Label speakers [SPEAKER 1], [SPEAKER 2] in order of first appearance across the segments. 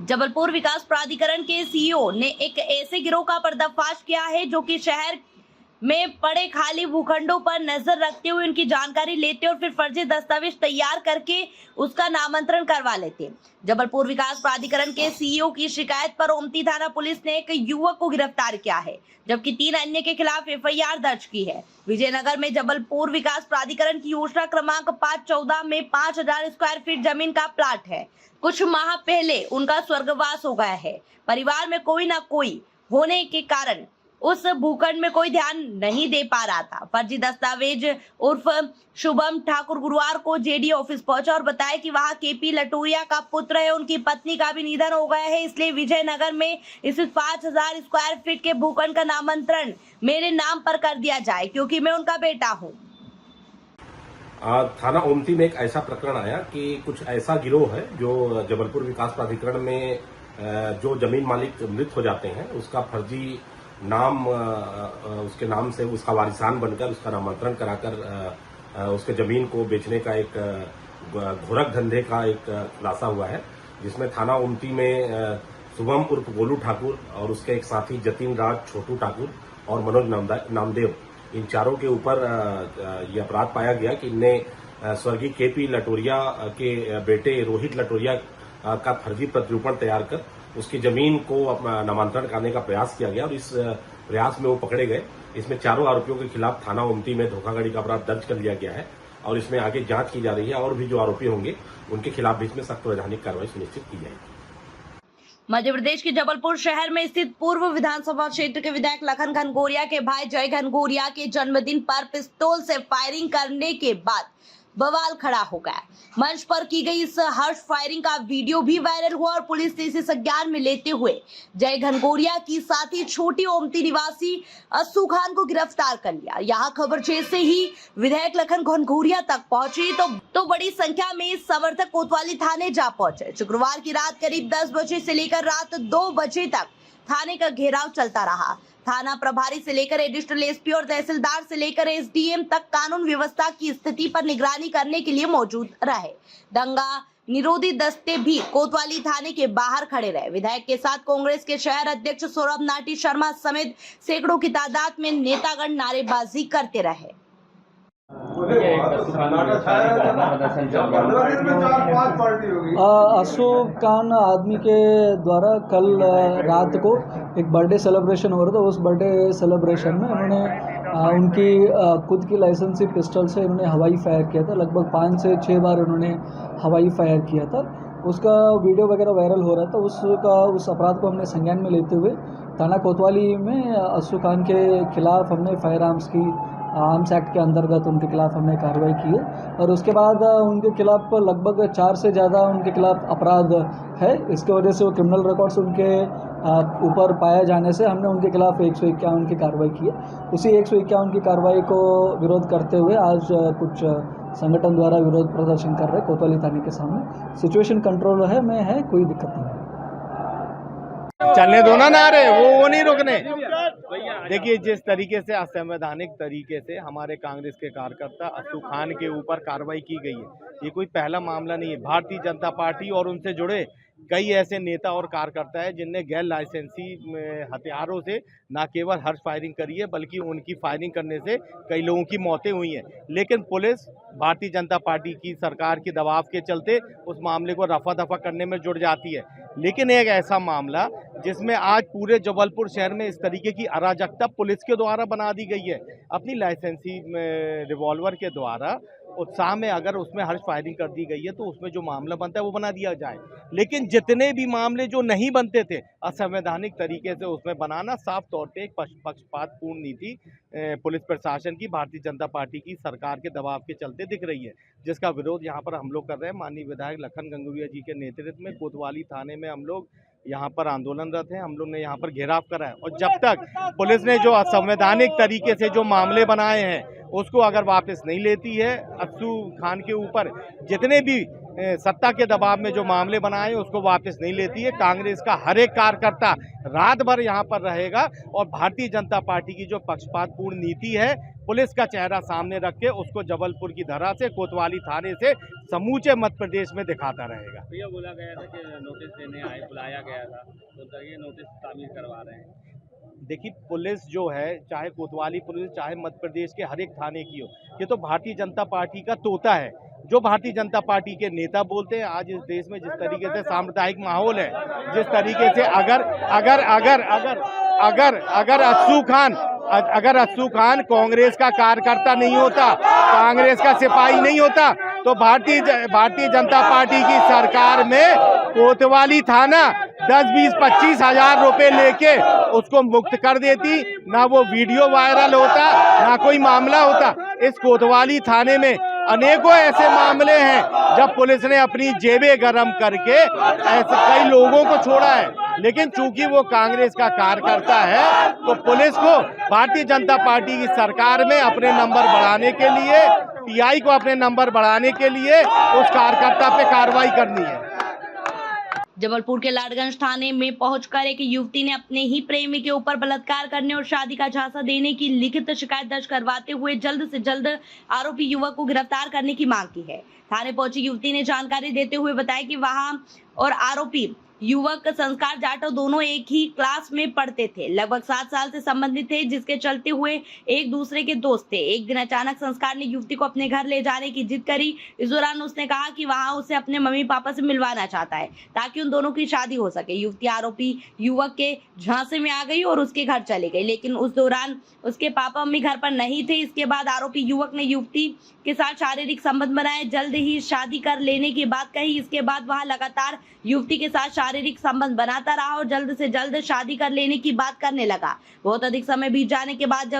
[SPEAKER 1] जबलपुर विकास प्राधिकरण के सीईओ ने एक ऐसे गिरोह का पर्दाफाश किया है जो कि शहर में पड़े खाली भूखंडों पर नजर रखते हुए उनकी जानकारी लेते और फिर फर्जी दस्तावेज तैयार करके उसका नामांतरण करवा लेते। जबलपुर विकास प्राधिकरण के सीईओ की शिकायत पर ओमती थाना पुलिस ने एक युवक को गिरफ्तार किया है, जबकि 3 अन्य के खिलाफ एफआईआर दर्ज की है। विजयनगर में जबलपुर विकास प्राधिकरण की योजना क्रमांक 514 में 5000 स्क्वायर फीट जमीन का प्लाट है। कुछ माह पहले उनका स्वर्गवास हो गया है। परिवार में कोई न कोई होने के कारण उस भूखंड में कोई ध्यान नहीं दे पा रहा था। फर्जी दस्तावेज उर्फ शुभम ठाकुर गुरुवार को जेडी ऑफिस पहुंचा और बताया कि वहां केपी लटोरिया का पुत्र है, उनकी पत्नी का भी निधन हो गया है, इसलिए विजयनगर में स्थित 5000 स्क्वायर फीट के भूखंड का नामांतरण मेरे नाम पर कर दिया जाए क्योंकि मैं उनका बेटा हूँ।
[SPEAKER 2] थाना ओमती में एक ऐसा प्रकरण आया कि कुछ ऐसा गिरोह है जो जबलपुर विकास प्राधिकरण में जो जमीन मालिक मृत हो जाते हैं उसका फर्जी नाम उसके नाम से उसका वारिसान बनकर उसका नामांतरण कराकर उसके जमीन को बेचने का एक घोरक धंधे का एक खुलासा हुआ है, जिसमें थाना ओमती में शुभम उर्फ गोलू ठाकुर और उसके एक साथी जतिन राज छोटू ठाकुर और मनोज नामदेव, इन चारों के ऊपर यह अपराध पाया गया कि इनने स्वर्गीय केपी लटोरिया के बेटे रोहित लटोरिया का फर्जी प्रतिरूपण तैयार कर उसकी जमीन को नामांतरण करने का प्रयास किया गया और इस प्रयास में वो पकड़े गए। इसमें चारों आरोपियों के खिलाफ थाना ओमती में धोखाधड़ी का अपराध दर्ज कर लिया गया है और इसमें आगे जांच की जा रही है और भी जो आरोपी होंगे उनके खिलाफ भी इसमें सख्त वैधानिक कार्रवाई सुनिश्चित की जाएगी।
[SPEAKER 1] मध्य प्रदेश के जबलपुर शहर में स्थित पूर्व विधानसभा क्षेत्र के विधायक लखन घनघोरिया के भाई जय घनघोरिया के जन्मदिन पर पिस्तौल से फायरिंग करने के बाद बवाल खड़ा हो गया। मंच पर की गई इस हर्ष फायरिंग का वीडियो भी वायरल हुआ और पुलिस ने इसे संज्ञान में लेते हुए जय घनघोरिया की साथी छोटी ओमती निवासी अस्सू खान को गिरफ्तार कर लिया। यहाँ खबर जैसे ही विधायक लखन घनघोरिया तक पहुंची तो बड़ी संख्या में समर्थक कोतवाली थाने जा पहुंचे। शुक्रवार की रात करीब 10 बजे से लेकर रात 2 बजे तक थाने का घेराव चलता रहा। थाना प्रभारी से लेकर एडिशनल एसपी और तहसीलदार से लेकर एसडीएम तक कानून व्यवस्था की स्थिति पर निगरानी करने के लिए मौजूद रहे। दंगा निरोधी दस्ते भी कोतवाली थाने के बाहर खड़े रहे। विधायक के साथ कांग्रेस के शहर अध्यक्ष सौरभ नाटी शर्मा समेत सैकड़ों की तादाद में नेतागण नारेबाजी करते रहे।
[SPEAKER 3] अस्सू खान आदमी के द्वारा कल रात को एक बर्थडे सेलिब्रेशन हो रहा था। उस बर्थडे सेलिब्रेशन में उन्होंने उनकी खुद की लाइसेंसी पिस्टल से उन्होंने हवाई फायर किया था। लगभग 5 से 6 बार उन्होंने हवाई फायर किया था। उसका वीडियो वगैरह वायरल हो रहा था। उस अपराध को हमने संज्ञान में लेते हुए थाना कोतवाली में अस्सू खान के खिलाफ हमने फायर आर्म्स एक्ट के अंतर्गत उनके खिलाफ हमने कार्रवाई की है और उसके बाद उनके खिलाफ लगभग 4 से ज़्यादा उनके खिलाफ अपराध है। इसके वजह से वो क्रिमिनल रिकॉर्ड्स उनके ऊपर पाया जाने से हमने उनके खिलाफ 151 की कार्रवाई की है। उसी 151 की कार्रवाई को विरोध करते हुए आज कुछ संगठन द्वारा विरोध प्रदर्शन कर रहे कोतवाली थाने के सामने। सिचुएशन कंट्रोल में है, कोई दिक्कत नहीं है।
[SPEAKER 4] चलने दो ना नारे, वो नहीं रुकने। देखिए, जिस तरीके से असंवैधानिक तरीके से हमारे कांग्रेस के कार्यकर्ता अस्सू खान के ऊपर कार्रवाई की गई है, ये कोई पहला मामला नहीं है। भारतीय जनता पार्टी और उनसे जुड़े कई ऐसे नेता और कार्यकर्ता है जिनने गैर लाइसेंसी हथियारों से न केवल हर्ष फायरिंग करी है बल्कि उनकी फायरिंग करने से कई लोगों की मौतें हुई हैं। लेकिन पुलिस भारतीय जनता पार्टी की सरकार के दबाव के चलते उस मामले को रफा दफा करने में जुट जाती है। लेकिन एक ऐसा मामला जिसमें आज पूरे जबलपुर शहर में इस तरीके की अराजकता पुलिस के द्वारा बना दी गई है, अपनी लाइसेंसी रिवॉल्वर के द्वारा उत्साह में अगर उसमें हर्ष फायरिंग कर दी गई है तो उसमें जो मामला बनता है वो बना दिया जाए। लेकिन जितने भी मामले जो नहीं बनते थे असंवैधानिक तरीके से उसमें बनाना साफ तौर पे एक पक्षपातपूर्ण नीति पुलिस प्रशासन की भारतीय जनता पार्टी की सरकार के दबाव के चलते दिख रही है, जिसका विरोध यहाँ पर हम लोग कर रहे हैं। माननीय विधायक लखन घनघोरिया जी के नेतृत्व में कोतवाली थाने में हम लोग यहाँ पर आंदोलनरत हैं। हम लोग ने यहाँ पर घेराव करा है और जब तक पुलिस ने जो असंवैधानिक तरीके से जो मामले बनाए हैं उसको अगर वापस नहीं लेती है, अस्सू खान के ऊपर जितने भी सत्ता के दबाव में जो मामले बनाए उसको वापस नहीं लेती है। कांग्रेस का हर एक कार्यकर्ता रात भर यहाँ पर रहेगा और भारतीय जनता पार्टी की जो पक्षपातपूर्ण नीति है, पुलिस का चेहरा सामने रख के उसको जबलपुर की धरा से, कोतवाली थाने से समूचे मध्य प्रदेश में दिखाता रहेगा।
[SPEAKER 5] भैया बोला गया था कि नोटिस देने आए, बुलाया गया था, तो ये नोटिस तामीर करवा रहे हैं।
[SPEAKER 4] देखिए, पुलिस जो है, चाहे कोतवाली पुलिस, चाहे मध्य प्रदेश के हर एक थाने की हो, ये तो भारतीय जनता पार्टी का तोता है। जो भारतीय जनता पार्टी के नेता बोलते हैं, आज इस देश में जिस तरीके से सांप्रदायिक माहौल है, जिस तरीके से अगर अस्सू खान कांग्रेस का कार्यकर्ता नहीं होता, कांग्रेस का सिपाही नहीं होता, तो भारतीय जनता पार्टी की सरकार में कोतवाली थाना 10-20-25 हजार रुपए लेके उसको मुक्त कर देती। ना वो वीडियो वायरल होता, ना कोई मामला होता। इस कोतवाली थाने में अनेकों ऐसे मामले हैं जब पुलिस ने अपनी जेबें गरम करके ऐसे कई लोगों को छोड़ा है। लेकिन चूंकि वो कांग्रेस का कार्यकर्ता है, तो पुलिस को भारतीय जनता पार्टी की सरकार में अपने नंबर बढ़ाने के लिए, टीआई को अपने नंबर बढ़ाने के लिए उस कार्यकर्ता पे कार्रवाई करनी है।
[SPEAKER 1] जबलपुर के लाडगंज थाने में पहुंचकर एक युवती ने अपने ही प्रेमी के ऊपर बलात्कार करने और शादी का झांसा देने की लिखित शिकायत दर्ज करवाते हुए जल्द से जल्द आरोपी युवक को गिरफ्तार करने की मांग की है। थाने पहुंची युवती ने जानकारी देते हुए बताया कि वहां और आरोपी युवक संस्कार जाटव दोनों एक ही क्लास में पढ़ते थे, लगभग 7 साल से संबंधित थे, जिसके चलते हुए एक दूसरे के दोस्त थे। एक दिन अचानक संस्कार ने युवती को अपने घर ले जाने की जिद करी। इस दौरान उसने कहा कि वहां उसे अपने मम्मी पापा से मिलवाना चाहता है ताकि उन दोनों की शादी हो सके। युवती आरोपी युवक के झांसे में आ गई और उसके घर चली गई, लेकिन उस दौरान उसके पापा मम्मी घर पर नहीं थे। इसके बाद आरोपी युवक ने युवती के साथ शारीरिक संबंध बनाए, जल्द ही शादी कर लेने की बात कही। इसके बाद वह लगातार युवती के साथ शारीरिक संबंध बनाता रहा और जल्द से जल्द शादी कर लेने की बात करने लगा। बहुत अधिक समय बीत जाने के बाद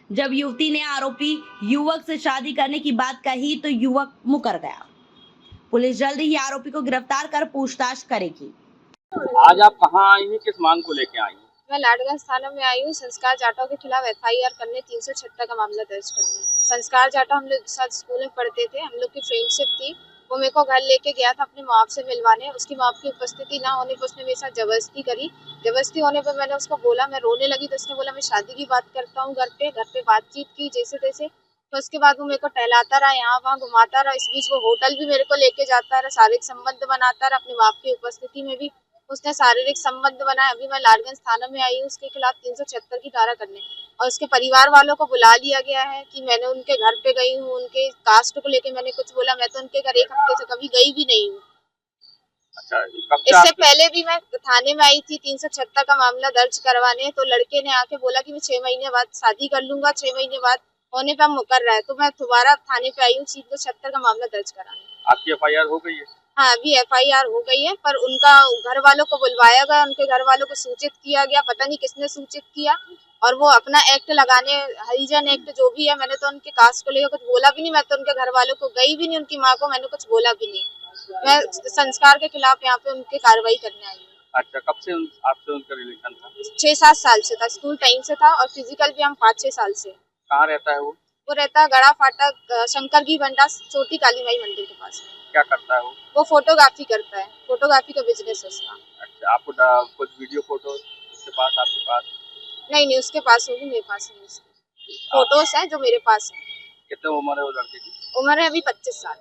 [SPEAKER 1] जब युवती ने आरोपी युवक से शादी करने की बात कही तो युवक मुकर गया। पुलिस जल्द ही आरोपी को गिरफ्तार कर पूछताछ करेगी।
[SPEAKER 5] आज आप कहां आई हैं, किस मांग को लेकर आई हैं?
[SPEAKER 6] मैं लाडगंज थाना में आई हूँ संस्कार जाटव के खिलाफ एफआईआर करने, 376 का मामला दर्ज करने। संस्कार जाटव हम लोग साथ स्कूल में पढ़ते थे, हम लोग की फ्रेंडशिप थी। वो मेरे को घर लेके गया था अपने माँ से मिलवाने। उसकी माँ की उपस्थिति ना होने पर उसने मेरे साथ जबरदस्ती करी। जबरदस्ती होने पर मैंने उसको बोला, मैं रोने लगी तो उसने बोला मैं शादी की बात करता हूँ। घर पे बातचीत की जैसे तैसे। तो उसके बाद वो मेरे को टहलाता रहा, यहाँ वहाँ घुमाता रहा। इस बीच वो होटल भी मेरे को लेके जाता रहा, शारीरिक संबंध बनाता रहा। अपनी माँ की उपस्थिति में भी उसने शारीरिक संबंध बनाया। अभी मैं लाडगंज थाना में आई हूँ उसके खिलाफ 376 की धारा करने, और उसके परिवार वालों को बुला लिया गया है कि मैंने उनके घर पे गई हूँ, उनके कास्ट को लेके मैंने कुछ बोला। मैं तो उनके घर 1 हफ्ते से कभी गई भी नहीं हूँ।
[SPEAKER 5] अच्छा,
[SPEAKER 6] इससे पहले भी मैं थाने में आई थी 376 का मामला दर्ज करवाने, तो लड़के ने आके बोला कि मैं 6 महीने बाद शादी कर लूंगा। 6 महीने बाद होने पर मुकर रहा है, तो मैं दोबारा थाने पे आई हूँ 376 का मामला दर्ज कराने।
[SPEAKER 5] आपकी एफआईआर हो गई है?
[SPEAKER 6] हाँ, अभी एफआईआर हो गई है, पर उनका घर वालों को बुलवाया गया, उनके घर वालों को सूचित किया गया। पता नहीं किसने सूचित किया, और वो अपना एक्ट लगाने, हरिजन एक्ट जो भी है, मैंने तो उनके कास्ट को लेकर कुछ बोला भी नहीं। मैं तो उनके घर वालों को गई भी नहीं, उनकी माँ को मैंने कुछ बोला भी नहीं। मैं संस्कार के खिलाफ यहाँ पे उनकी कार्रवाई करने आई हूँ।
[SPEAKER 5] अच्छा, कब से आपसे उनका रिलेशन था?
[SPEAKER 6] 6-7 साल से था, स्कूल टाइम से था, और फिजिकल भी हम 5-6 साल से।
[SPEAKER 5] कहाँ रहता है वो?
[SPEAKER 6] वो रहता है गड़ा फाटक शंकर घी भंडार, छोटी काली माई मंदिर के पास।
[SPEAKER 5] क्या करता है वो?
[SPEAKER 6] वो फोटोग्राफी करता है, फोटोग्राफी का बिजनेस है उसका।
[SPEAKER 5] अच्छा, आपको कुछ वीडियो फोटो उसके पास, आपके पास?
[SPEAKER 6] नहीं, उसके पास होगी, मेरे पास नहीं। उसकी फोटोज हैं जो मेरे पास है।
[SPEAKER 5] कितने उम्र है वो लड़के की?
[SPEAKER 6] उम्र है अभी 25 साल।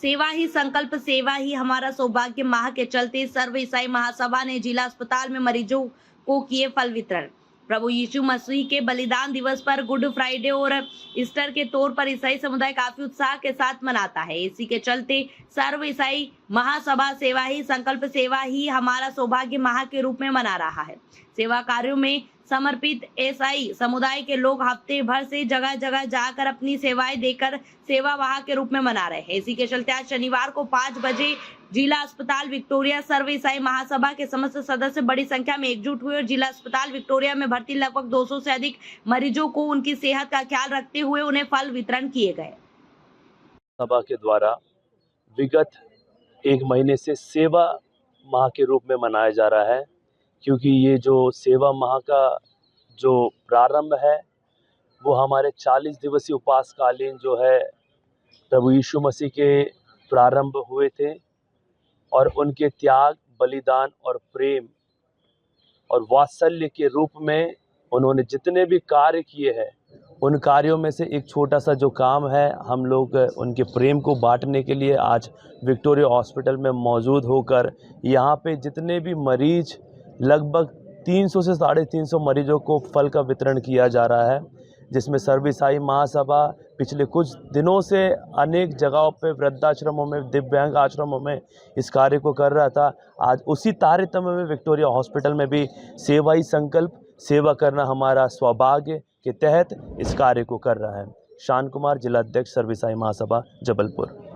[SPEAKER 1] सेवा ही संकल्प, सेवा ही हमारा सौभाग्य माह के चलते सर्व ईसाई महासभा ने जिला अस्पताल में मरीजों को किए फल वितरण। प्रभु यीशु मसीह के बलिदान दिवस पर गुड फ्राइडे और ईस्टर के तौर पर ईसाई समुदाय काफी उत्साह के साथ मनाता है। इसी के चलते सर्व ईसाई महासभा सेवा ही संकल्प, सेवा ही हमारा सौभाग्य माह के रूप में मना रहा है। सेवा कार्यों में समर्पित ईसाई समुदाय के लोग हफ्ते भर से जगह जगह जाकर अपनी सेवाएं देकर सेवा माह के रूप में मना रहे हैं। इसी के चलते आज शनिवार को 5 बजे जिला अस्पताल विक्टोरिया सर्व ईसाई महासभा के समस्त सदस्य बड़ी संख्या में एकजुट हुए और जिला अस्पताल विक्टोरिया में भर्ती लगभग 200 से अधिक मरीजों को उनकी सेहत का ख्याल रखते हुए उन्हें फल वितरण किए गए।
[SPEAKER 7] सभा के द्वारा विगत 1 महीने से सेवा माह के रूप में मनाया जा रहा है, क्योंकि ये जो सेवा माह का जो प्रारंभ है वो हमारे 40 दिवसीय उपवासकालीन जो है प्रभु यीशु मसीह के प्रारंभ हुए थे और उनके त्याग, बलिदान और प्रेम और वात्सल्य के रूप में उन्होंने जितने भी कार्य किए हैं, उन कार्यों में से एक छोटा सा जो काम है, हम लोग उनके प्रेम को बांटने के लिए आज विक्टोरिया हॉस्पिटल में मौजूद होकर यहाँ पे जितने भी मरीज, लगभग 300 से 350 मरीजों को फल का वितरण किया जा रहा है, जिसमें सर्वईसाई महासभा पिछले कुछ दिनों से अनेक जगहों पे वृद्धाश्रमों में, दिव्यांग आश्रमों में इस कार्य को कर रहा था। आज उसी तारतम्य में विक्टोरिया हॉस्पिटल में भी सेवा ही संकल्प, सेवा करना हमारा सौभाग्य के तहत इस कार्य को कर रहा है। शान कुमार, जिला अध्यक्ष सर्वईसाई महासभा जबलपुर।